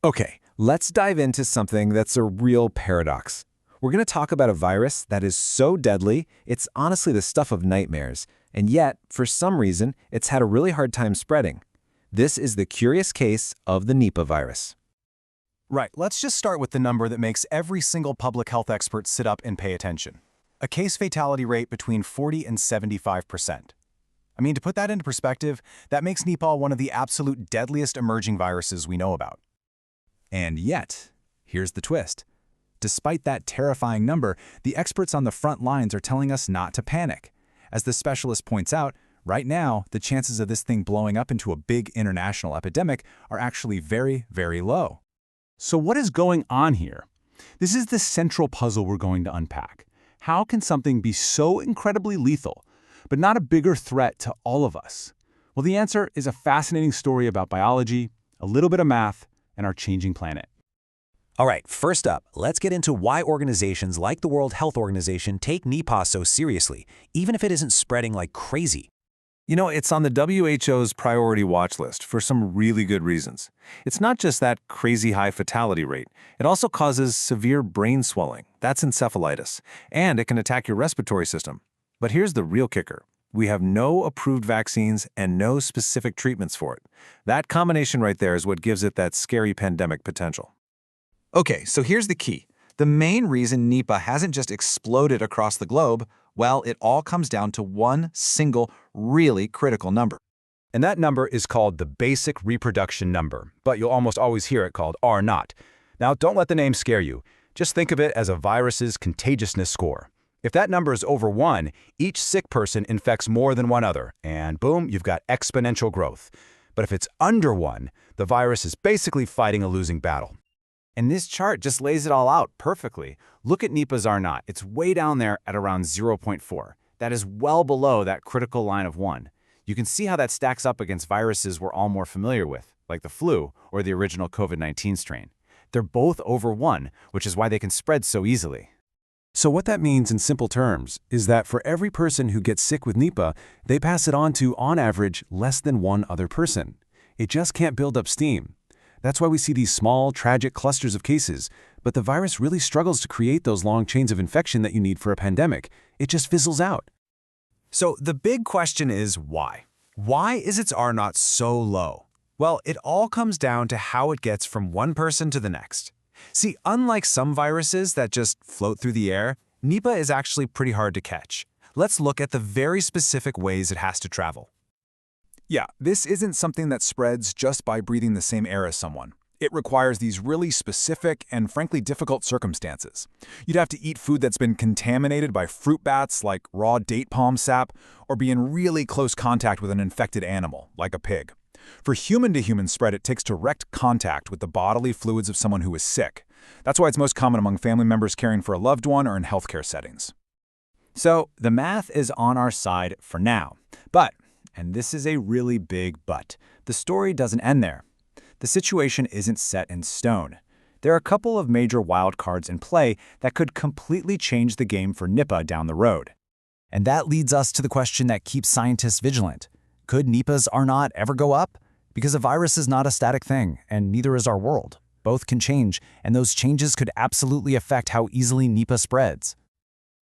Okay, let's dive into something that's a real paradox. We're going to talk about a virus that is so deadly, it's honestly the stuff of nightmares, and yet, for some reason, it's had a really hard time spreading. This is the curious case of the Nipah virus. Right, let's just start with the number that makes every single public health expert sit up and pay attention. A case fatality rate between 40 and 75%. I mean, to put that into perspective, that makes Nipah one of the absolute deadliest emerging viruses we know about. And yet, here's the twist. Despite that terrifying number, the experts on the front lines are telling us not to panic. As the specialist points out, right now, the chances of this thing blowing up into a big international epidemic are actually very, very low. So what is going on here? This is the central puzzle we're going to unpack. How can something be so incredibly lethal, but not a bigger threat to all of us? Well, the answer is a fascinating story about biology, a little bit of math, and our changing planet. All right, first up, let's get into why organizations like the World Health Organization take Nipah so seriously, even if it isn't spreading like crazy. You know, it's on the WHO's priority watch list for some really good reasons. It's not just that crazy high fatality rate. It also causes severe brain swelling. That's encephalitis. And it can attack your respiratory system. But here's the real kicker. We have no approved vaccines and no specific treatments for it. That combination right there is what gives it that scary pandemic potential. Okay, so here's the key. The main reason Nipah hasn't just exploded across the globe, well, it all comes down to one single, really critical number. And that number is called the basic reproduction number, but you'll almost always hear it called R0. Now, don't let the name scare you. Just think of it as a virus's contagiousness score. If that number is over 1, each sick person infects more than one other, and boom, you've got exponential growth. But if it's under 1, the virus is basically fighting a losing battle. And this chart just lays it all out perfectly. Look at Nipah's R0. It's way down there at around 0.4. That is well below that critical line of 1. You can see how that stacks up against viruses we're all more familiar with, like the flu or the original COVID-19 strain. They're both over 1, which is why they can spread so easily. So what that means in simple terms is that for every person who gets sick with Nipah, they pass it on to, on average, less than one other person. It just can't build up steam. That's why we see these small, tragic clusters of cases, but the virus really struggles to create those long chains of infection that you need for a pandemic. It just fizzles out. So the big question is why? Why is its R0 so low? Well, it all comes down to how it gets from one person to the next. See, unlike some viruses that just float through the air, Nipah is actually pretty hard to catch. Let's look at the very specific ways it has to travel. Yeah, this isn't something that spreads just by breathing the same air as someone. It requires these really specific and frankly difficult circumstances. You'd have to eat food that's been contaminated by fruit bats like raw date palm sap, or be in really close contact with an infected animal, like a pig. For human-to-human spread, it takes direct contact with the bodily fluids of someone who is sick. That's why it's most common among family members caring for a loved one or in healthcare settings. So the math is on our side for now. But, and this is a really big but, the story doesn't end there. The situation isn't set in stone. There are a couple of major wild cards in play that could completely change the game for Nipah down the road. And that leads us to the question that keeps scientists vigilant. Could Nipah's R0 ever go up? Because a virus is not a static thing, and neither is our world. Both can change, and those changes could absolutely affect how easily Nipah spreads.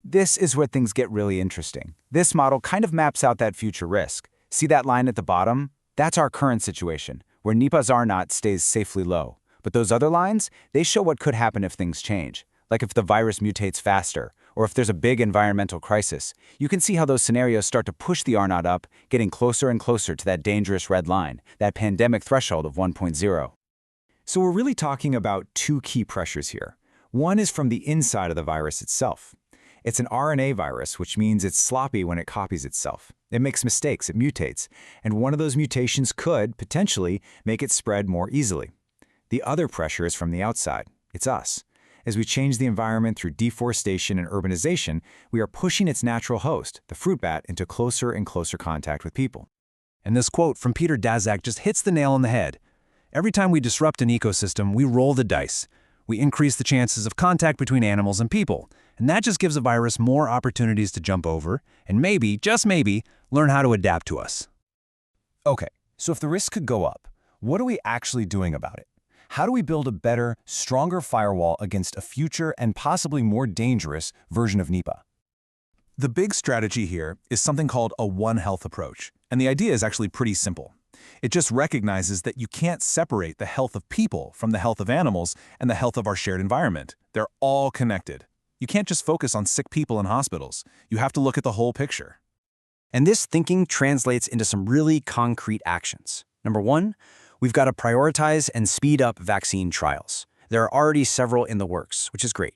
This is where things get really interesting. This model kind of maps out that future risk. See that line at the bottom? That's our current situation, where Nipah's R0 stays safely low. But those other lines, they show what could happen if things change, like if the virus mutates faster, or if there's a big environmental crisis. You can see how those scenarios start to push the R0 up, getting closer and closer to that dangerous red line, that pandemic threshold of 1.0. So we're really talking about two key pressures here. One is from the inside of the virus itself. It's an RNA virus, which means it's sloppy when it copies itself. It makes mistakes, it mutates, and one of those mutations could, potentially, make it spread more easily. The other pressure is from the outside. It's us. As we change the environment through deforestation and urbanization, we are pushing its natural host, the fruit bat, into closer and closer contact with people. And this quote from Peter Daszak just hits the nail on the head. Every time we disrupt an ecosystem, we roll the dice. We increase the chances of contact between animals and people, and that just gives a virus more opportunities to jump over and maybe, just maybe, learn how to adapt to us. Okay, so if the risk could go up, what are we actually doing about it? How do we build a better, stronger firewall against a future and possibly more dangerous version of Nipah? The big strategy here is something called a One Health approach, and the idea is actually pretty simple. It just recognizes that you can't separate the health of people from the health of animals and the health of our shared environment. They're all connected. You can't just focus on sick people in hospitals. You have to look at the whole picture. And this thinking translates into some really concrete actions. Number one, we've got to prioritize and speed up vaccine trials. There are already several in the works, which is great.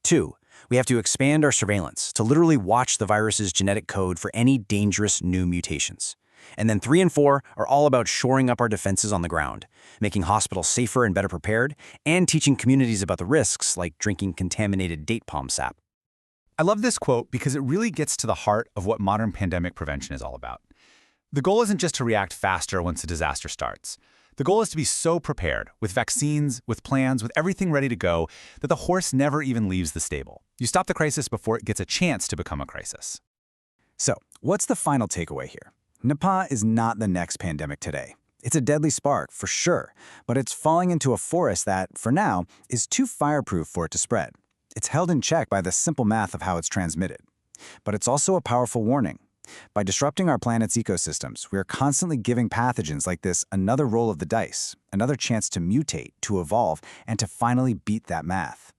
Two, we have to expand our surveillance to literally watch the virus's genetic code for any dangerous new mutations. And then 3 and 4 are all about shoring up our defenses on the ground, making hospitals safer and better prepared, and teaching communities about the risks like drinking contaminated date palm sap. I love this quote because it really gets to the heart of what modern pandemic prevention is all about. The goal isn't just to react faster once a disaster starts. The goal is to be so prepared, with vaccines, with plans, with everything ready to go, that the horse never even leaves the stable. You stop the crisis before it gets a chance to become a crisis. So, what's the final takeaway here? Nipah is not the next pandemic today. It's a deadly spark, for sure, but it's falling into a forest that, for now, is too fireproof for it to spread. It's held in check by the simple math of how it's transmitted. But it's also a powerful warning. By disrupting our planet's ecosystems, we are constantly giving pathogens like this another roll of the dice, another chance to mutate, to evolve, and to finally beat that math.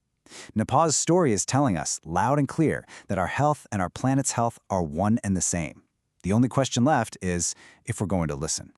Nipah's story is telling us, loud and clear, that our health and our planet's health are one and the same. The only question left is if we're going to listen.